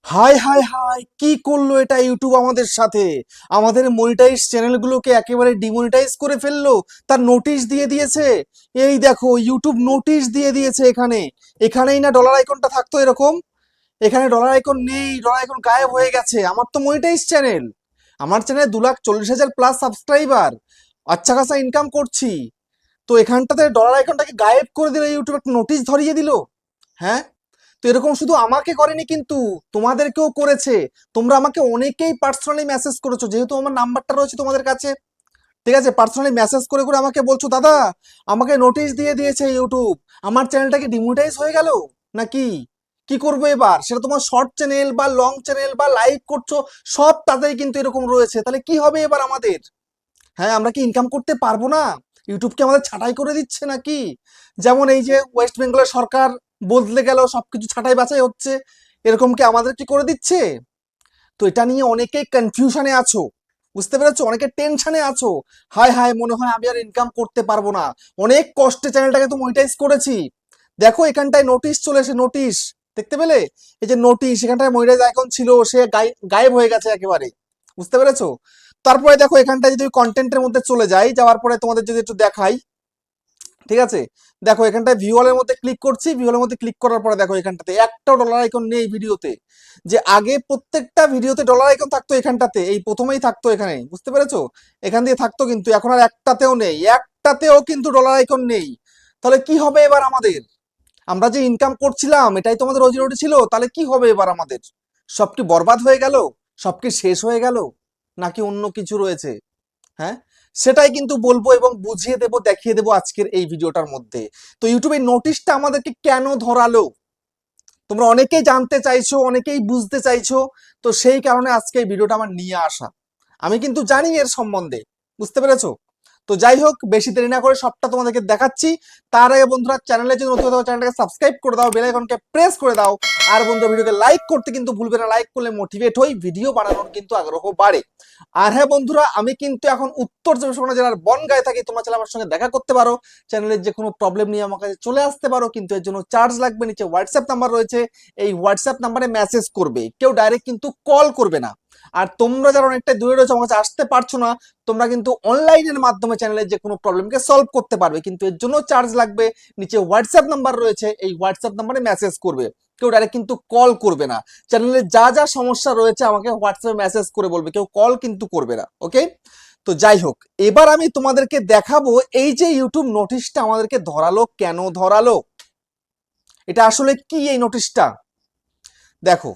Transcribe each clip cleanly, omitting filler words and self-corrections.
High high high, কি করলো এটা ইউটিউব আমাদের সাথে? আমাদের মনিটাইজ চ্যানেলগুলোকে একেবারে ডিমনিটাইজ করে ফেললো। তার নোটিশ দিয়ে দিয়েছে। এই দেখো, ইউটিউব নোটিশ দিয়ে দিয়েছে। এখানেই না ডলার আইকনটা থাকতো এরকম। এখানে ডলার আইকন নেই, ডলার আইকন গায়েব হয়ে গেছে। আমার তো মনিটাইজ চ্যানেল, আমার চ্যানেলে 2,40,000 প্লাস সাবস্ক্রাইবার, আচ্ছা খাসা ইনকাম করছি। তো এখানটাতে ডলার আইকনটাকে গায়েব করে দিল, ইউটিউব একটা নোটিশ ধরিয়ে দিল। হ্যাঁ, তো এরকম শুধু আমাকে করেনি কিন্তু, তোমাদেরকেও করেছে। তোমরা আমাকে অনেকেই পার্সোনালি মেসেজ করেছো, যেহেতু আমার নাম্বারটা রয়েছে তোমাদের কাছে। ঠিক আছে, পার্সোনালি মেসেজ করে করে আমাকে বলছো, দাদা আমাকে নোটিশ দিয়ে দিয়েছে ইউটিউব, আমার চ্যানেলটাকে ডিমোনেটাইজ হয়ে গেল নাকি, কি করবো এবার? সেটা তোমার শর্ট চ্যানেল বা লং চ্যানেল বা লাইভ করছো, সব তাতেই কিন্তু এরকম রয়েছে। তাহলে কি হবে এবার আমাদের? হ্যাঁ, আমরা কি ইনকাম করতে পারবো না? ইউটিউব কি আমাদের ছাঁটাই করে দিচ্ছে নাকি? যেমন এই যে ওয়েস্ট বেঙ্গলের সরকার বদলে গেল, সবকিছু ছাঁটাই বাছাই হচ্ছে, এরকম কি আমাদের কি করে দিচ্ছে? তো এটা নিয়ে অনেকেই কনফিউশনে আছো, বুঝতে পেরেছো? অনেকে টেনশনে আছো। হায় হায়, মনে হয় আমি আর ইনকাম করতে পারবো না। অনেক কষ্টে চ্যানেলটাকে তো মনিটাইজ করেছি। দেখো এখানটায় নোটিশ চলে এসে, নোটিশ দেখতে পেলে? এই যে নোটিশ, এখানটায় মনিটাইজ আইকন ছিল, সে গায়েব হয়ে গেছে একেবারে, বুঝতে পেরেছো? তারপরে দেখো এখানটায় যদি কন্টেন্টের মধ্যে চলে যাই, যাওয়ার পরে তোমাদের যদি একটু দেখাই, ঠিক আছে? দেখো এখানটায় ভিউয়ালের মধ্যে ক্লিক করছি, ভিউয়ালের মধ্যে ক্লিক করার পরে দেখো এখানটাতে একটাও ডলার আইকন নেই ভিডিওতে। যে আগে প্রত্যেকটা ভিডিওতে ডলার আইকন থাকতো, এখানটাতে এই প্রথমেই থাকতো এখানে, বুঝতে পেরেছো? এখান দিয়ে থাকতো, কিন্তু এখন আর একটাতেও নেই, একটাতেও কিন্তু ডলার আইকন নেই। তাহলে কি হবে এবার আমাদের? আমরা যে ইনকাম করছিলাম, এটাই তো আমাদের রোজি রুটি ছিল, তাহলে কি হবে এবার আমাদের? সব কি বরবাদ হয়ে গেল? সব কি শেষ হয়ে গেল, নাকি অন্য কিছু রয়েছে? হ্যাঁ, সেটাই কিন্তু বলবো এবং বুঝিয়ে দেবো, দেখিয়ে দেবো আজকের এই ভিডিওটার মধ্যে। তো ইউটিউবের নোটিশটা আমাদেরকে কেন ধরালো, তোমরা অনেকেই জানতে চাইছো, অনেকেই বুঝতে চাইছো। তো সেই কারণে আজকে এই ভিডিওটা আমার নিয়ে আসা। আমি কিন্তু জানি এর সম্বন্ধে, বুঝতে পেরেছো? তো যাই হোক, বেশি দেরি না করে সবটা তোমাদেরকে দেখাচ্ছি। তার আগে বন্ধুরা, চ্যানেলে যদি নতুন হও চ্যানেলটাকে সাবস্ক্রাইব করে দাও, বেল আইকনকে প্রেস করে দাও। আর বন্ধুরা, ভিডিওকে লাইক করতে কিন্তু ভুলবে না, লাইক করলে মোটিভেট হই, ভিডিও বানানোর কিন্তু আগ্রহ বাড়ে। আর হ্যাঁ বন্ধুরা, আমি কিন্তু এখন উত্তর চব্বিশ পরগনা জেলার বনগাঁয়ে থাকি। তোমরা চাইলে আমার সঙ্গে দেখা করতে পারো, চ্যানেলের যে কোনো প্রবলেম নিয়ে আমার কাছে চলে আসতে পারো, কিন্তু এর জন্য চার্জ লাগবে। নিচে হোয়াটসঅ্যাপ নাম্বার রয়েছে, এই হোয়াটসঅ্যাপ নাম্বারে মেসেজ করবে, কেউ ডাইরেক্ট কিন্তু কল করবে না। আর তোমরা যারা অনেকটা দূরে রয়েছে, আমার কাছে আসতে পারছো না, তোমরা কিন্তু অনলাইনের মাধ্যমে চ্যানেলের যে কোনো প্রবলেমকে সলভ করতে পারবে, কিন্তু এর জন্য চার্জ লাগবে। নিচে হোয়াটসঅ্যাপ নাম্বার রয়েছে, এই হোয়াটসঅ্যাপ নাম্বারে মেসেজ করবে, কেউ ডাইরেক্ট কিন্তু কল করবে না। চ্যানেলে যা যা সমস্যা রয়েছে আমাকে হোয়াটসঅ্যাপে মেসেজ করে বলবে, কেউ কল কিন্তু করবে না, ওকে? তো যাই হোক, এবার আমি তোমাদেরকে দেখাবো এই যে ইউটিউব নোটিশটা আমাদেরকে ধরালো, কেন ধরালো, এটা আসলে কি এই নোটিশটা। দেখো,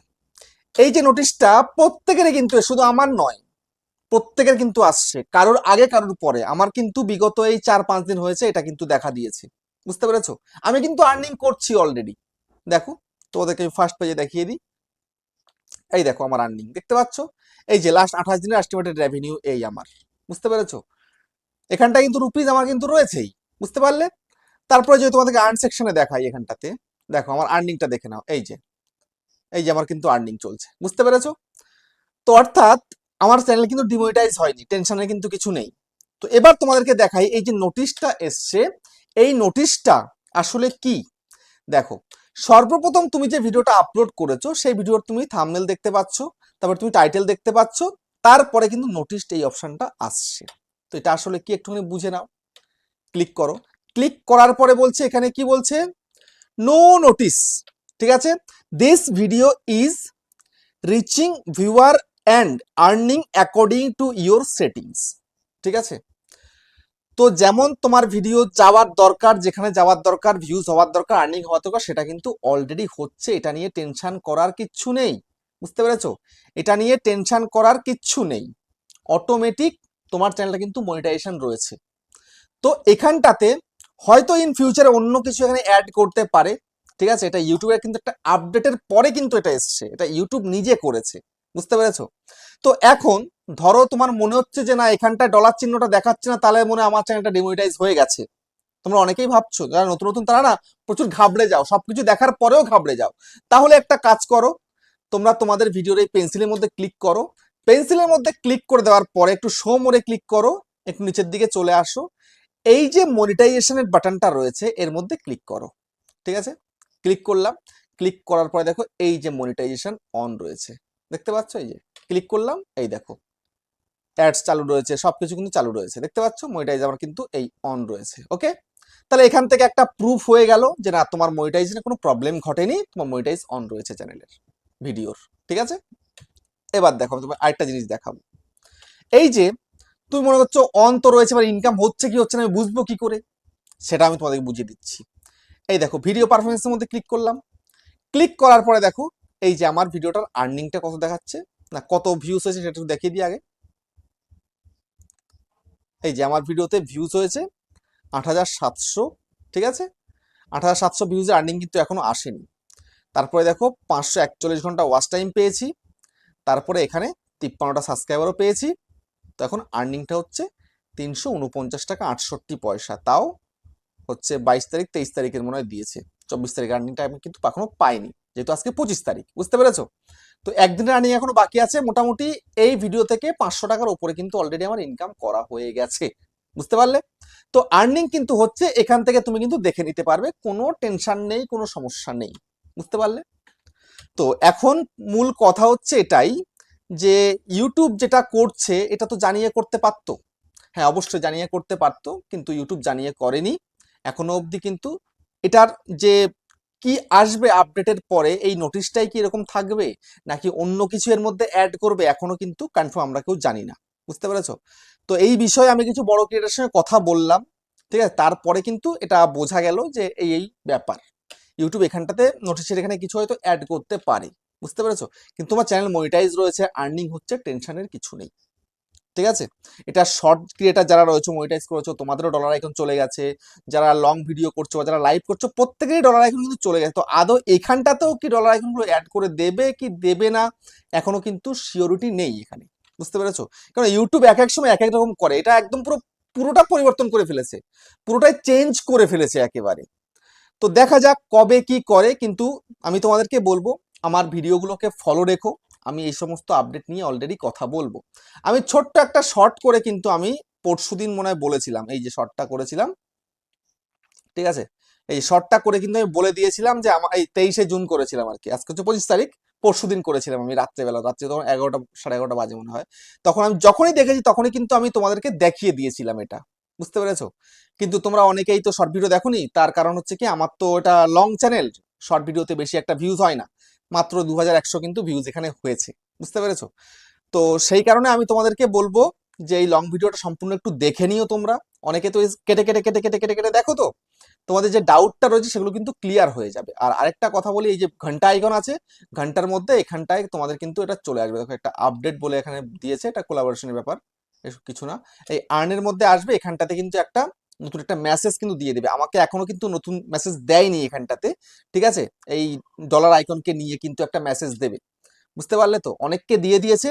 এই যে নোটিশটা প্রত্যেকেরই কিন্তু, শুধু আমার নয়, প্রত্যেকের কিন্তু আসছে, কারোর আগে কারোর পরে। আমার কিন্তু বিগত এই 4-5 দিন হয়েছে এটা কিন্তু দেখা দিয়েছে, বুঝতে পেরেছো? আমি কিন্তু আর্নিং করছি অলরেডি। দেখো, তোমাদেরকে ফার্স্ট পেজে দেখিয়ে দিই। এই দেখো আমার আর্নিং দেখতে পাচ্ছ, এই যে লাস্ট 28 দিনের এস্টিমেটেড রেভিনিউ এই আমার, বুঝতে পেরেছো? এখানটা কিন্তু রুপিস আমার কিন্তু রয়েছেই, বুঝতে পারলে? তারপরে যদি তোমাদেরকে আর্ন সেকশনে দেখাই, এখানটাতে দেখো আমার আর্নিংটা দেখে নাও। এই যে আমার কিন্তু আর্নিং চলছে, বুঝতে পেরেছো? তো অর্থাৎ আমার চ্যানেল কিন্তু ডিমনিটাইজ হয়নি, টেনশনের কিন্তু কিছু নেই। তো এবার তোমাদেরকে দেখাই এই যে নোটিশটা এসছে, এই নোটিশটা আসলে কি। দেখো, সর্বপ্রথম তুমি যে ভিডিওটা আপলোড করেছো, সেই ভিডিওর তুমি থাম্বনেল দেখতে পাচ্ছ, তারপর তুমি টাইটেল দেখতে পাচ্ছ, তারপরে কিন্তু নোটিশটা এই অপশনটা আসছে। তো এটা আসলে কি একটুখানি বুঝে নাও। ক্লিক করো, ক্লিক করার পরে বলছে, এখানে কি বলছে, নো নোটিস, ঠিক আছে, this video is reaching viewer and earning according to your settings, ঠিক আছে? তো যেমন তোমার ভিডিও যাওয়ার দরকার, যেখানে যাওয়ার দরকার, ভিউজ হওয়ার দরকার, আর্নিং হওয়ার দরকার, সেটা কিন্তু অলরেডি হচ্ছে। এটা নিয়ে টেনশন করার কিচ্ছু নেই, বুঝতে পেরেছো? এটা নিয়ে টেনশন করার কিচ্ছু নেই। অটোমেটিক তোমার চ্যানেলটা কিন্তু মনিটাইজেশন রয়েছে। তো এখানটাতে হয়তো ইন ফিউচারে অন্য কিছু এখানে অ্যাড করতে পারে, ঠিক আছে? এটা ইউটিউবের কিন্তু একটা আপডেটের পরে কিন্তু এটা এসছে, এটা ইউটিউব নিজে করেছে, বুঝতে পেরেছো? তো এখন ধরো তোমার মনে হচ্ছে যে না, এখানটায় ডলার চিহ্নটা দেখাচ্ছে না, তাহলে মনে হয় আমার চ্যানেলটা ডিমনিটাইজ হয়ে গেছে। তোমরা অনেকেই ভাবছো, যারা নতুন নতুন তারা না প্রচুর ঘাবড়ে যাও, সবকিছু দেখার পরেও ঘাবড়ে যাও। তাহলে একটা কাজ করো, তোমরা তোমাদের ভিডিওর এই পেন্সিলের মধ্যে ক্লিক করো, পেন্সিলের মধ্যে ক্লিক করে দেওয়ার পরে একটু শো মোরে ক্লিক করো, একটু নিচের দিকে চলে আসো, এই যে মনিটাইজেশনের বাটনটা রয়েছে এর মধ্যে ক্লিক করো, ঠিক আছে? ক্লিক করলাম, ক্লিক করার পরে দেখো এই যে মনিটাইজেশন অন রয়েছে, দেখতে পাচ্ছ? এই যে ক্লিক করলাম, এই দেখো অ্যাডস চালু রয়েছে, সবকিছু কিন্তু চালু রয়েছে, দেখতে পাচ্ছ? মনিটাইজ আমার কিন্তু এই অন রয়েছে। ওকে, তাহলে এখান থেকে একটা প্রুফ হয়ে গেল যে না, তোমার মনিটাইজেশনে কোনো প্রবলেম ঘটেনি, তোমার মনিটাইজ অন রয়েছে চ্যানেলের ভিডিওর। ঠিক আছে, এবার দেখো আমি তোমার আরেকটা জিনিস দেখাবো। এই যে তুমি মনে করছো অন তো রয়েছে, এবার ইনকাম হচ্ছে কি হচ্ছে না আমি বুঝবো কি করে, সেটা আমি তোমাদেরকে বুঝিয়ে দিচ্ছি। এই দেখো ভিডিও পারফরমেন্সের মধ্যে ক্লিক করলাম, ক্লিক করার পরে দেখো এই যে আমার ভিডিওটার আর্নিংটা কত দেখাচ্ছে, না কত ভিউজ হয়েছে সেটা একটু দেখিয়ে দিই আগে। এই যে আমার ভিডিওতে ভিউজ হয়েছে ৮৭০০, ঠিক আছে? ৮৭০০ ভিউজে আর্নিং কিন্তু এখনো আসেনি। তারপরে দেখো ৫৪১ ঘন্টা ওয়াচ টাইম পেয়েছি, তারপরে এখানে ৫৩টা সাবস্ক্রাইবারও পেয়েছি। তো এখন আর্নিংটা হচ্ছে ৩49 টাকা ৬৮ পয়সা, তাও হচ্ছে ২২ তারিখ ২৩ তারিখের মনে হয় দিয়েছে, ২৪ তারিখ আর্নিংটা আমি কিন্তু এখনো পাইনি, যেহেতু আজকে ২৫ তারিখ, বুঝতে পেরেছো? তো একদিনের আর্নিং এখনো বাকি আছে। মোটামুটি এই ভিডিও থেকে ৫০০ টাকার উপরে কিন্তু অলরেডি আমার ইনকাম করা হয়ে গেছে, বুঝতে পারলে? তো আর্নিং কিন্তু হচ্ছে, এখান থেকে তুমি কিন্তু দেখে নিতে পারবে, কোনো টেনশন নেই, কোনো সমস্যা নেই, বুঝতে পারলে? তো এখন মূল কথা হচ্ছে এটাই যে ইউটিউব যেটা করছে এটা তো জানিয়ে করতে পারতো, হ্যাঁ অবশ্যই জানিয়ে করতে পারতো, কিন্তু ইউটিউব জানিয়ে করেনি এখনো অবধি। কিন্তু এটার যে কি আসবে আপডেটের পরে, এই নোটিশটাই কি এরকম থাকবে নাকি অন্য কিছু এর মধ্যে অ্যাড করবে, এখনো কিন্তু কনফার্ম আমরা কেউ জানি না, বুঝতে পেরেছো? তো এই বিষয়ে আমি কিছু বড় ক্রিয়েটারের সঙ্গে কথা বললাম, ঠিক আছে? তারপরে কিন্তু এটা বোঝা গেল যে এই এই ব্যাপার, ইউটিউব এখানটাতে নোটিশের এখানে কিছু হয়তো অ্যাড করতে পারে, বুঝতে পেরেছো? কিন্তু তোমার চ্যানেল মনিটাইজ রয়েছে, আর্নিং হচ্ছে, টেনশনের কিছু নেই, ঠিক আছে? এটা শর্ট ক্রিয়েটার যারা রয়েছে মনিটাইজ করেছো তোমাদেরও ডলার আইকন চলে গেছে, যারা লং ভিডিও করছো বা যারা লাইভ করছো প্রত্যেকেরই ডলার আইকন কিন্তু চলে গেছে। তো আদৌ এখানটাতেও কি ডলার আইকনগুলো অ্যাড করে দেবে কি দেবে না এখনো কিন্তু সিওরিটি নেই এখানে, বুঝতে পেরেছো? কারণ ইউটিউব এক এক সময় এক এক রকম করে, এটা একদম পুরোটা পরিবর্তন করে ফেলেছে, পুরোটাই চেঞ্জ করে ফেলেছে একেবারে। তো দেখা যাক কবে কি করে, কিন্তু আমি তোমাদেরকে বলবো আমার ভিডিওগুলোকে ফলো রেখো, আমি এই সমস্ত আপডেট নিয়ে অলরেডি কথা বলবো। আমি ছোট্ট একটা শর্ট করে কিন্তু আমি পরশুদিন মনে হয় বলেছিলাম, এই যে শর্টটা করেছিলাম, ঠিক আছে? এই শর্টটা করে কিন্তু আমি বলে দিয়েছিলাম যে আমার এই ২৩শে জুন করেছিলাম আর কি, আজকে হচ্ছে ২৫ তারিখ, পরশুদিন করেছিলাম আমি রাত্রেবেলা, রাত্রে তখন ১১টা ১১:৩০ বাজে মনে হয়। তখন আমি যখনই দেখেছি তখনই কিন্তু আমি তোমাদেরকে দেখিয়ে দিয়েছিলাম এটা, বুঝতে পেরেছো? কিন্তু তোমরা অনেকেই তো শর্ট ভিডিও দেখোনি, তার কারণ হচ্ছে কি আমার তো এটা লং চ্যানেল, শর্ট ভিডিওতে বেশি একটা ভিউজ হয় না, মাত্র ২১০০ কিন্তু ভিউজ এখানে হয়েছে, বুঝতে পেরেছো? তো সেই কারণে আমি তোমাদেরকে বলবো যে এই লং ভিডিওটা সম্পূর্ণ একটু দেখে নিও তোমরা। অনেকে তো কেটে কেটে কেটে কেটে কেটে কেটে দেখো, তো তোমাদের যে ডাউটটা রয়েছে সেগুলো কিন্তু ক্লিয়ার হয়ে যাবে। আর আরেকটা কথা বলি, এই যে ঘন্টা আইকন আছে, ঘন্টার মধ্যে এখানটায় তোমাদের কিন্তু এটা চলে আসবে, দেখো একটা আপডেট বলে এখানে দিয়েছে, এটা কোলাবোরেশনের ব্যাপার, এসব কিছু না। এই আর্নের মধ্যে আসবে, এখানটাতে কিন্তু একটা নতুন একটা মেসেজ কিন্তু দিয়ে দেবে, আমাকে এখনো কিন্তু নতুন মেসেজ দেয়নি এখানটাতে, ঠিক আছে? এই ডলার আইকনকে নিয়ে কিন্তু একটা মেসেজ দেবে, বুঝতে পারলে? তো অনেককে দিয়ে দিয়েছে,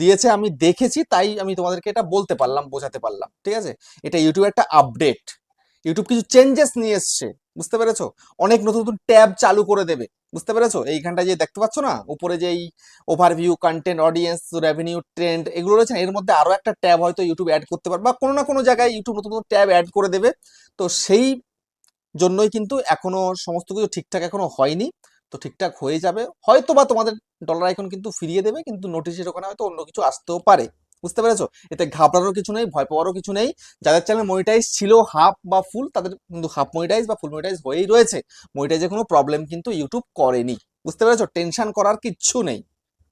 দিয়েছে আমি দেখেছি, তাই আমি তোমাদেরকে এটা বলতে পারলাম, বোঝাতে পারলাম, ঠিক আছে? এটা ইউটিউব একটা আপডেট, ইউটিউব কিছু চেঞ্জেস নিয়ে এসছে, বুঝতে পেরেছো? অনেক নতুন নতুন ট্যাব চালু করে দেবে, বুঝতে পেরেছো? এইখানটা যে দেখতে পাচ্ছ না উপরে, যে এই overview, content, audience, revenue, trend এগুলো রয়েছে না, এর মধ্যে আরো একটা ট্যাব হয়তো ইউটিউব অ্যাড করতে পারবে, বা কোনো না কোনো জায়গায় ইউটিউব নতুন নতুন ট্যাব অ্যাড করে দেবে। তো সেই জন্যই কিন্তু এখনো সমস্ত কিছু ঠিকঠাক এখনো হয়নি। তো ঠিকঠাক হয়ে যাবে হয়তো, বা তোমাদের ডলার আইকন কিন্তু ফিরিয়ে দেবে, কিন্তু নোটিশের ওখানে হয়তো অন্য কিছু আসতেও পারে, বুঝতে পেরেছো? এতে ঘাবড়ানোর কিছু নেই, ভয় পাওয়ারও কিছু নেই। যাদের চ্যানেল মনিটাইজ ছিল হাফ বা ফুল, তাদের কিন্তু হাফ মনিটাইজ বা ফুল মনিটাইজ হয়েই রয়েছে, মনিটাইজে কোনো প্রবলেম কিন্তু ইউটিউব করেনি, বুঝতে পেরেছো? টেনশন করার কিচ্ছু নেই,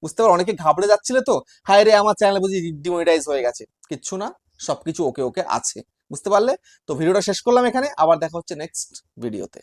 বুঝতে পারো? অনেকে ঘাবড়ে যাচ্ছিলে তো, হায় রে আমার চ্যানেল বুঝি ডিমনিটাইজ হয়ে গেছে, কিচ্ছু না, সবকিছু ওকে ওকে আছে, বুঝতে পারলে? তো ভিডিওটা শেষ করলাম এখানে, আবার দেখা হচ্ছে নেক্সট ভিডিওতে।